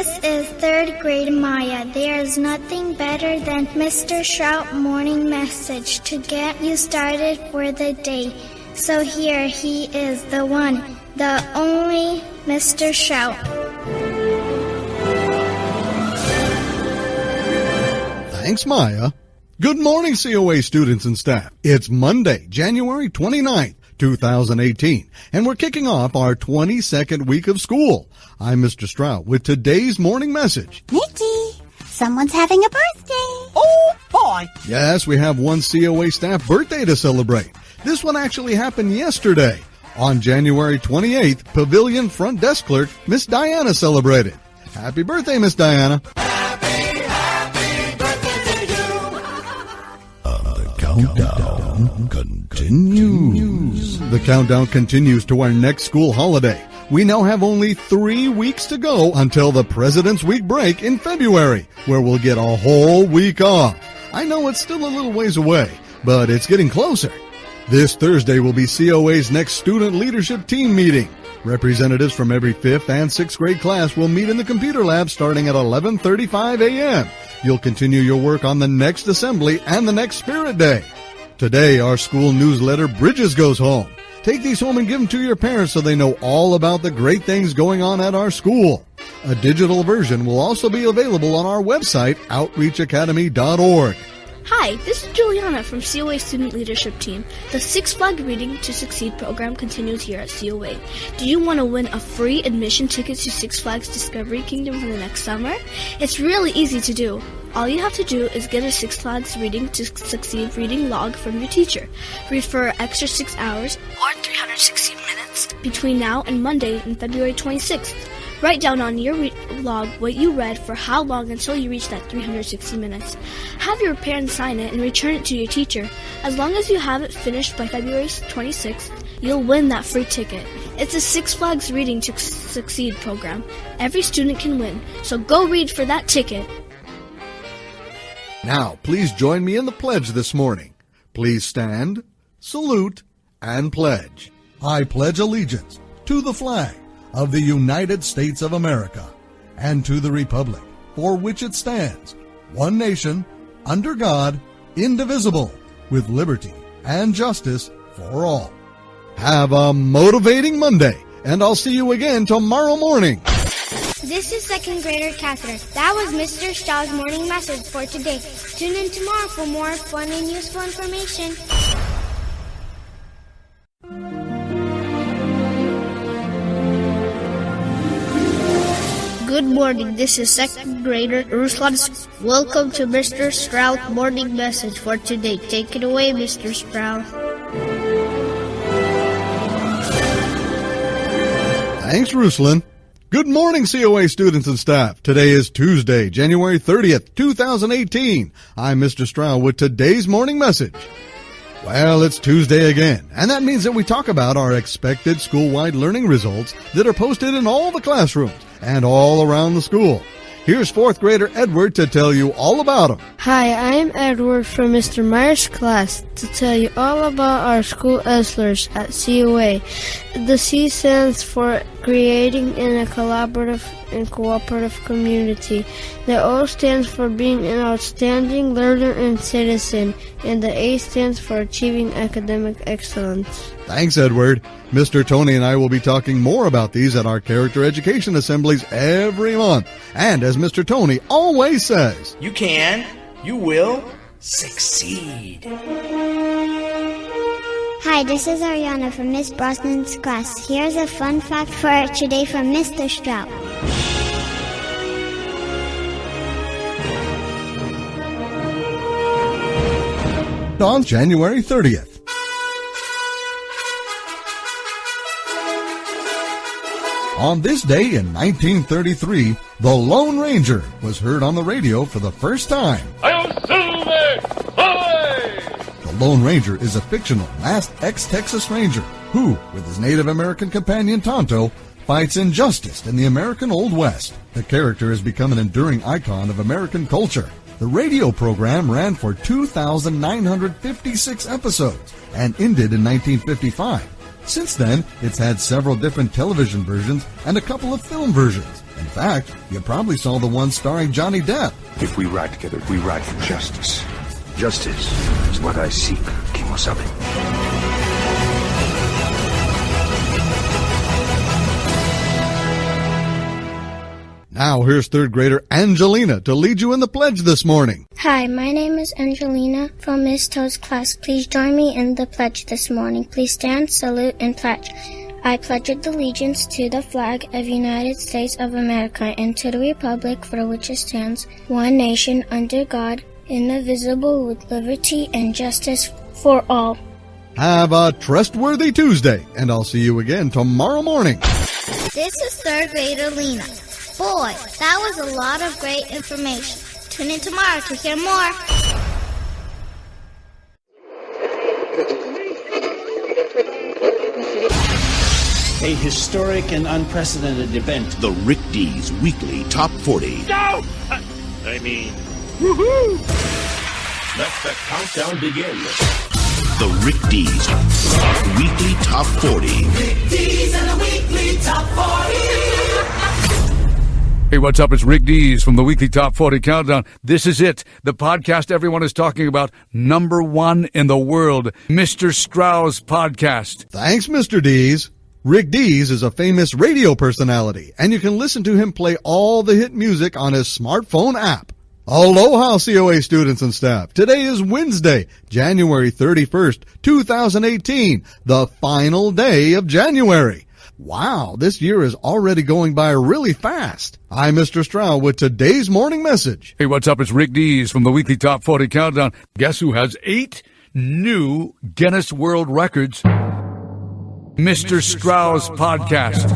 This is third grade Maya. There is nothing better than Mr. Strout Morning Message to get you started for the day. So here he is, the one, the only Mr. Strout. Thanks, Maya. Good morning, COA students and staff. It's Monday, January 29th, 2018, and we're kicking off our 22nd week of school. I'm Mr. Strout with today's morning message. Mickey, someone's having a birthday. Oh, boy. Yes, we have one COA staff birthday to celebrate. This one actually happened yesterday. On January 28th, Pavilion front desk clerk Miss Diana celebrated. Happy birthday, Miss Diana. Happy birthday to you. The countdown continues. The countdown continues to our next school holiday. We now have only 3 weeks to go until the President's Week break in February, where we'll get a whole week off. I know it's still a little ways away, but it's getting closer. This Thursday will be COA's next student leadership team meeting. Representatives from every 5th and 6th grade class will meet in the computer lab starting at 11:35 a.m. You'll continue your work on the next assembly and the next Spirit Day. Today, our school newsletter, Bridges, goes home. Take these home and give them to your parents so they know all about the great things going on at our school. A digital version will also be available on our website, outreachacademy.org. Hi, this is Juliana from COA Student Leadership Team. The Six Flags Reading to Succeed program continues here at COA. Do you want to win a free admission ticket to Six Flags Discovery Kingdom for the next summer? It's really easy to do. All you have to do is get a Six Flags Reading to Succeed reading log from your teacher. Read for an extra 6 hours or 360 minutes between now and Monday in February 26th. Write down on your log what you read for how long until you reach that 360 minutes. Have your parents sign it and return it to your teacher. As long as you have it finished by February 26th, you'll win that free ticket. It's a Six Flags Reading to Succeed program. Every student can win, so go read for that ticket. Now, please join me in the pledge this morning. Please stand, salute, and pledge. I pledge allegiance to the flag of the United States of America and to the republic for which it stands, one nation, under God, indivisible, with liberty and justice for all. Have a motivating Monday, and I'll see you again tomorrow morning. This is second grader Catherine. That was Mr. Strout's morning message for today. Tune in tomorrow for more fun and useful information. Good morning, this is second grader Ruslan. Welcome to Mr. Strout Morning Message for today. Take it away, Mr. Strout. Thanks, Ruslan. Good morning, COA students and staff. Today is Tuesday, January 30th, 2018. I'm Mr. Strout with today's morning message. Well, it's Tuesday again, and that means that we talk about our expected school-wide learning results that are posted in all the classrooms and all around the school. Here's 4th grader Edward to tell you all about them. Hi, I'm Edward from Mr. Meyer's class to tell you all about our school ESLers at COA. The C stands for Creating in a Collaborative and Cooperative Community. The O stands for Being an Outstanding Learner and Citizen. And the A stands for Achieving Academic Excellence. Thanks, Edward. Mr. Tony and I will be talking more about these at our character education assemblies every month. And as Mr. Tony always says, You can, you will succeed. Hi, this is Ariana from Miss Brosnan's class. Here's a fun fact for today from Mr. Strout. on January 30th. On this day in 1933, The Lone Ranger was heard on the radio for the first time. The Lone Ranger is a fictional masked ex-Texas Ranger who, with his Native American companion Tonto, fights injustice in the American Old West. The character has become an enduring icon of American culture. The radio program ran for 2,956 episodes and ended in 1955. Since then, it's had several different television versions and a couple of film versions. In fact, you probably saw the one starring Johnny Depp. If we ride together, we ride for justice. Justice is what I seek, King Wasabi. Now here's third grader Angelina to lead you in the pledge this morning. Hi, my name is Angelina from Miss Toad's class. Please join me in the pledge this morning. Please stand, salute, and pledge. I pledge allegiance to the flag of the United States of America and to the republic for which it stands, one nation under God, indivisible, with liberty and justice for all. Have a trustworthy Tuesday, and I'll see you again tomorrow morning. This is third grader Lena. Boy, that was a lot of great information. Tune in tomorrow to hear more. A historic and unprecedented event. The Rick D's Weekly Top 40. No! I mean, woohoo! Let the countdown begin. The Rick D's Weekly Top 40. Rick D's and the Weekly Top 40. Hey, what's up? It's Rick D's from the Weekly Top 40 Countdown. This is it, the podcast everyone is talking about, number one in the world, Mr. Strauss Podcast. Thanks, Mr. D's. Rick D's is a famous radio personality, and you can listen to him play all the hit music on his smartphone app. Aloha, COA students and staff. Today is Wednesday, January 31st, 2018, the final day of January. Wow, this year is already going by really fast. I'm Mr. Stroud with today's morning message. Hey, what's up? It's Rick D's from the Weekly Top 40 Countdown. Guess who has 8 new Guinness World Records? Mr. Strauss Podcast.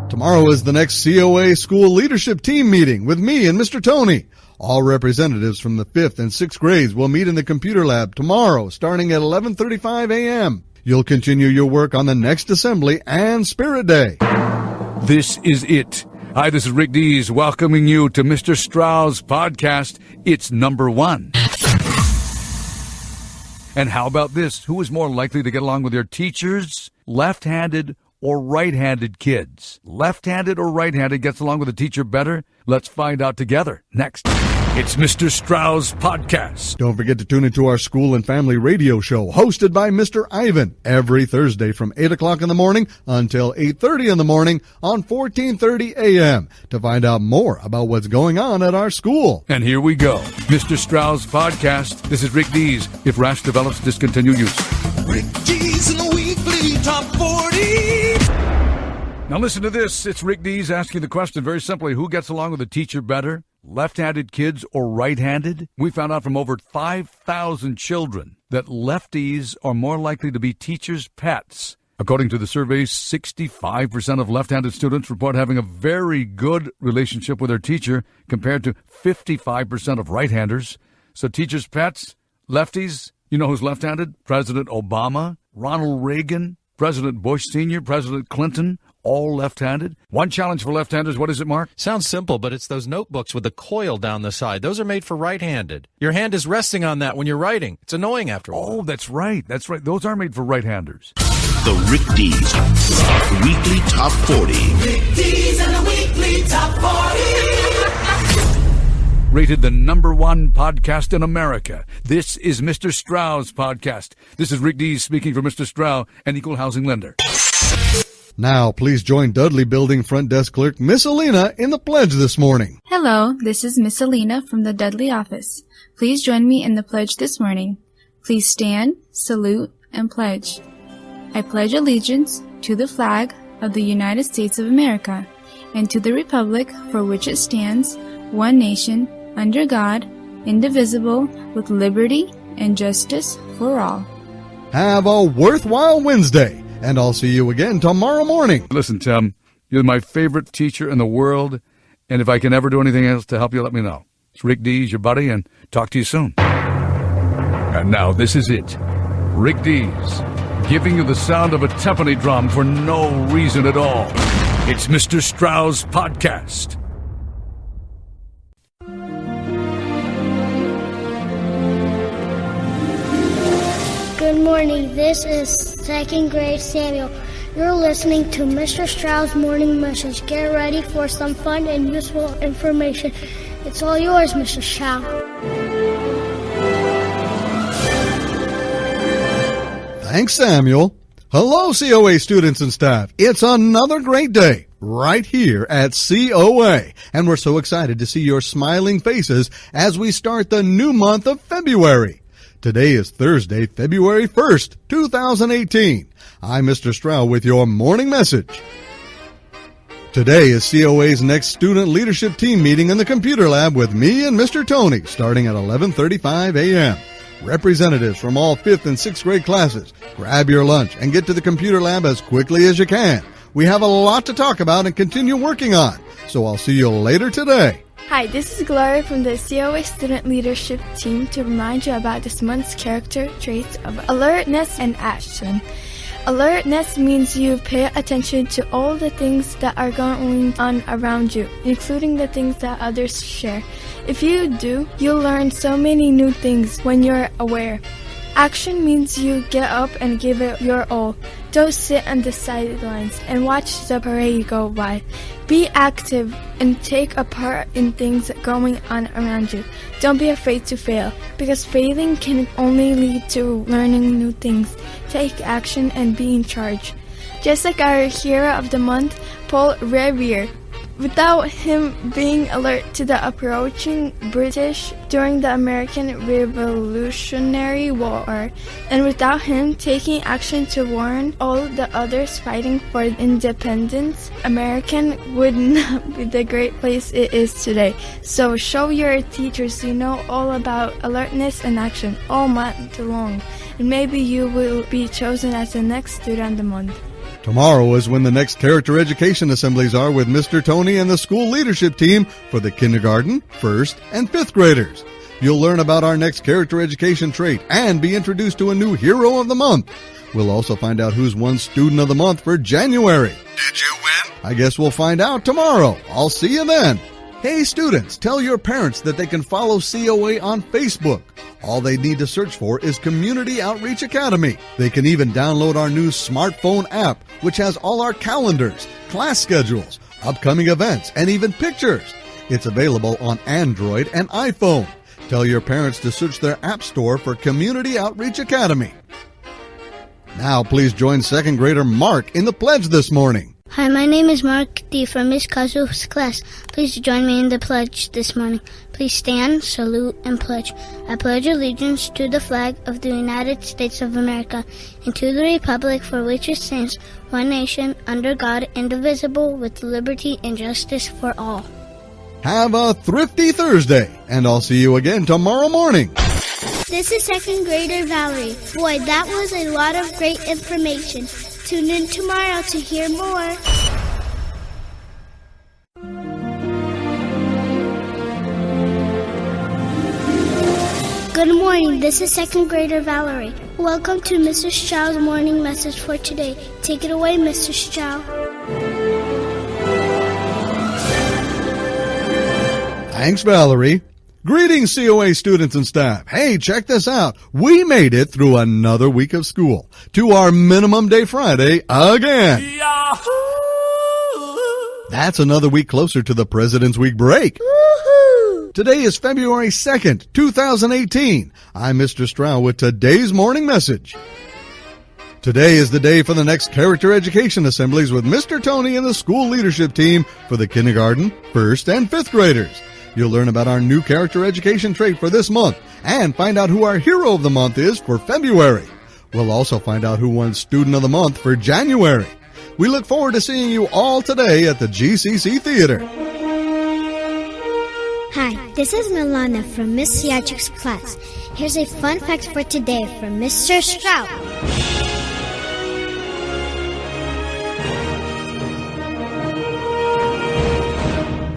Tomorrow is the next COA school leadership team meeting with me and Mr. Tony. All representatives from the 5th and 6th grades will meet in the computer lab tomorrow starting at 11:35 a.m. You'll continue your work on the next assembly and Spirit Day. This is it. Hi, this is Rick D's welcoming you to Mr. Strauss Podcast. It's number one. And how about this? Who is more likely to get along with their teachers? Left-handed or right-handed kids? Left-handed or right-handed gets along with a teacher better? Let's find out together. Next, it's Mr. Strauss Podcast. Don't forget to tune into our school and family radio show hosted by Mr. Ivan every Thursday from 8 o'clock in the morning until 8:30 in the morning on 1430 a.m. to find out more about what's going on at our school. And here we go. Mr. Strauss Podcast. This is Rick D's. If rash develops, discontinue use. Rick D's in the Weekly Top 40. Now listen to this. It's Rick D's asking the question very simply, who gets along with a teacher better? Left-handed kids or right-handed? We found out from over 5,000 children that lefties are more likely to be teachers' pets. According to the survey, 65% of left-handed students report having a very good relationship with their teacher compared to 55% of right-handers. So teachers' pets, lefties, you know who's left-handed? President Obama, Ronald Reagan, President Bush Sr., President Clinton, all left-handed. One challenge for left-handers, what is it, Mark? Sounds simple, but it's those notebooks with the coil down the side. Those are made for right-handed. Your hand is resting on that when you're writing. It's annoying after a while. Oh, that's right. That's right. Those are made for right-handers. The Rick D's Weekly Top 40. Rick D's and the Weekly Top 40. Rated the number one podcast in America. This is Mr. Strauss Podcast. This is Rick D's speaking for Mr. Strauss, an equal housing lender. Now, please join Dudley Building front desk clerk Miss Alina in the pledge this morning. Hello, this is Miss Alina from the Dudley office. Please join me in the pledge this morning. Please stand, salute, and pledge. I pledge allegiance to the flag of the United States of America and to the republic for which it stands, one nation, under God, indivisible, with liberty and justice for all. Have a worthwhile Wednesday. And I'll see you again tomorrow morning. Listen, Tim, you're my favorite teacher in the world, and if I can ever do anything else to help you, let me know. It's Rick D's, your buddy, and talk to you soon. And now this is it. Rick D's, giving you the sound of a timpani drum for no reason at all. It's Mr. Strauss Podcast. Good morning. morning. This is second grade Samuel. You're listening to Mr. Stroud's Morning Message. Get ready for some fun and useful information. It's all yours, Mr. Stroud. Thanks, Samuel. Hello, COA students and staff. It's another great day right here at COA, and we're so excited to see your smiling faces as we start the new month of February. Today is Thursday, February 1st, 2018. I'm Mr. Stroud with your morning message. Today is COA's next student leadership team meeting in the computer lab with me and Mr. Tony, starting at 11:35 a.m. Representatives from all 5th and 6th grade classes, grab your lunch and get to the computer lab as quickly as you can. We have a lot to talk about and continue working on, so I'll see you later today. Hi, this is Gloria from the COA Student Leadership Team to remind you about this month's character traits of alertness and action. Alertness means you pay attention to all the things that are going on around you, including the things that others share. If you do, you'll learn so many new things when you're aware. Action means you get up and give it your all. Don't sit on the sidelines and watch the parade go by. Be active and take a part in things going on around you. Don't be afraid to fail, because failing can only lead to learning new things. Take action and be in charge. Just like our hero of the month, Paul Revere. Without him being alert to the approaching British during the American Revolutionary War, and without him taking action to warn all the others fighting for independence, America would not be the great place it is today. So show your teachers you know all about alertness and action all month long, and maybe you will be chosen as the next student of the month. Tomorrow is when the next character education assemblies are with Mr. Tony and the school leadership team for the kindergarten, 1st, and 5th graders. You'll learn about our next character education trait and be introduced to a new hero of the month. We'll also find out who's won student of the month for January. Did you win? I guess we'll find out tomorrow. I'll see you then. Hey students, tell your parents that they can follow COA on Facebook. All they need to search for is Community Outreach Academy. They can even download our new smartphone app, which has all our calendars, class schedules, upcoming events, and even pictures. It's available on Android and iPhone. Tell your parents to search their app store for Community Outreach Academy. Now please join 2nd grader Mark in the pledge this morning. Hi, my name is Mark D. from Miss Kazu's class. Please join me in the pledge this morning. Please stand, salute, and pledge. I pledge allegiance to the flag of the United States of America and to the republic for which it stands, one nation, under God, indivisible, with liberty and justice for all. Have a thrifty Thursday, and I'll see you again tomorrow morning. This is 2nd grader Valerie. Boy, that was a lot of great information. Tune in tomorrow to hear more. Good morning, this is 2nd grader Valerie. Welcome to Mr. Stroud's morning message for today. Take it away, Mr. Stroud. Thanks, Valerie. Greetings, COA students and staff. Hey, check this out. We made it through another week of school to our minimum day Friday again. Yahoo! That's another week closer to the President's Week break. Woohoo! Today is February 2nd, 2018. I'm Mr. Stroud with today's morning message. Today is the day for the next character education assemblies with Mr. Tony and the school leadership team for the kindergarten, 1st, and 5th graders. You'll learn about our new character education trait for this month and find out who our hero of the month is for February. We'll also find out who won student of the month for January. We look forward to seeing you all today at the GCC Theater. Hi, this is Milana from Miss Yatrik's class. Here's a fun fact for today from Mr. Stroud.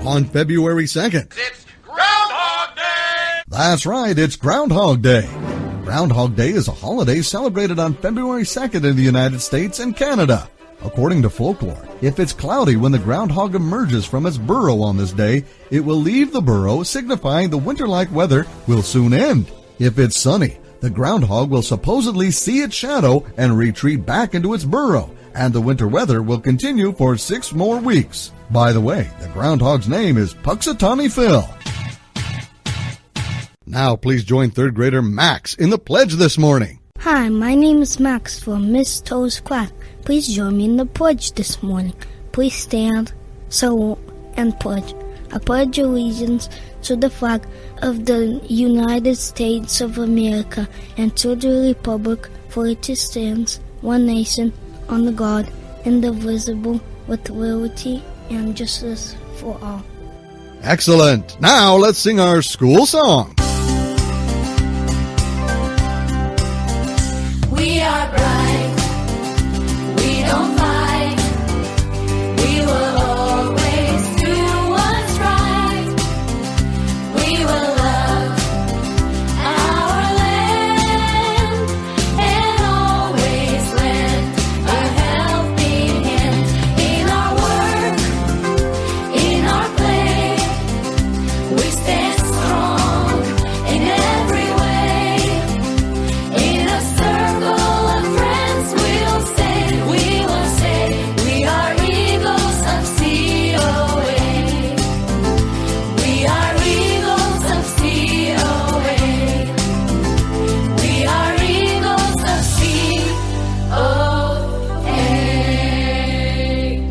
On February 2nd. It's Groundhog Day! That's right, it's Groundhog Day. Groundhog Day is a holiday celebrated on February 2nd in the United States and Canada. According to folklore, if it's cloudy when the groundhog emerges from its burrow on this day, it will leave the burrow, signifying the winter-like weather will soon end. If it's sunny, the groundhog will supposedly see its shadow and retreat back into its burrow, and the winter weather will continue for 6 more weeks. By the way, the groundhog's name is Puxatawny Phil. Now please join 3rd grader Max in the pledge this morning. Hi, my name is Max from Miss Toe's class. Please join me in the pledge this morning. Please stand, salute, and pledge. I pledge allegiance to the flag of the United States of America and to the republic for which it stands, one nation, under God, indivisible, with liberty and justice for all. Excellent. Now let's sing our school song. We are bright. We don't fight. We will always do what's right. We will love our land and always lend a helping hand in our work, in our play. We stand strong in every way. In a circle of friends, we'll say, we are eagles of COA. We are eagles of COA. We are eagles of COA.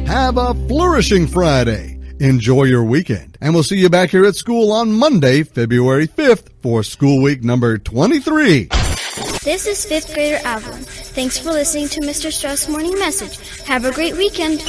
Have a flourishing Friday. Enjoy your weekend, and we'll see you back here at school on Monday, February 5th for school week number 23. This is 5th grader Avalon. Thanks for listening to Mr. Strauss Morning Message. Have a great weekend.